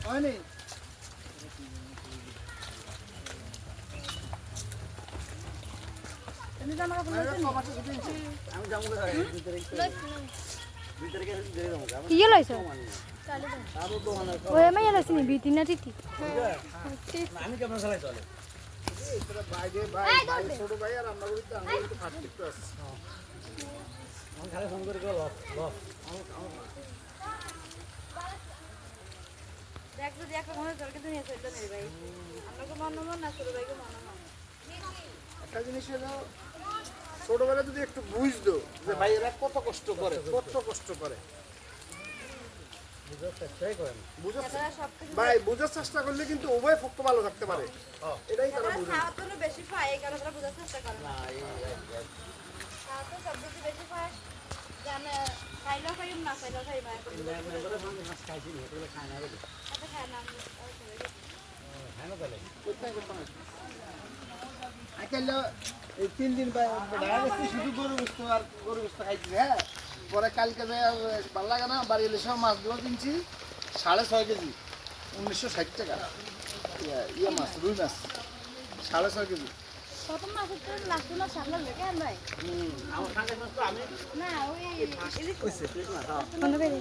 হয়নি তুমি জামা কাপড় লইছো নি? আমি যাবো কোথায়? 2 তারিখে দিয়ে দেবো কি লইছো? আরো দোকানে ওই মাইয়া লইছি নি বিতি না টিটি? আমি কেমন চালাই চলে বাইরে ভাই ছোট ভাই আর আমরা করি তো আমরা একটু ফাটতে একটু আছে আমি খালি ফোন করে লক দেখ যদি একটা মনে তোর কিন্তু নিয়ে চলতে নেই ভাই আমরা তো মন না ছোট ভাইকে মন না একটা জিনিস হলো ছোটবেলা যদি একটু বুঝতো যে ভাই এরা কত কষ্ট করে ভাই বুঝার চেষ্টা করলে কিন্তু উভয় পক্ষ ভালো থাকতে পারে এটাই তারা বুঝে খাওয়া তো বেশি পায় এই কারণে বুঝার চেষ্টা করে না খাওয়া তো সব কিছু বেশি পায় জানে খাইলেও খাইম না খাইলেও খাইম আচ্ছা খায় না আইকাইলে এই 3 দিন ঢাকা গেছি শুধু গরু গোস্ত আর গরু গোস্ত খাইছি হ্যাঁ পরে কালকে ভালো লাগে না বাড়ি এলে সব মাছগুলো কিনছি 6.5 কেজি 1960 টাকা ইয়ে মাছ রুই মাছ 6.5 কেজি প্রথম মাসে তো লাগতো না সামনে লেগে নাই আমার খাঙ্গের মাছ তো আমি না ওই কইছে ঠিক না মনে করে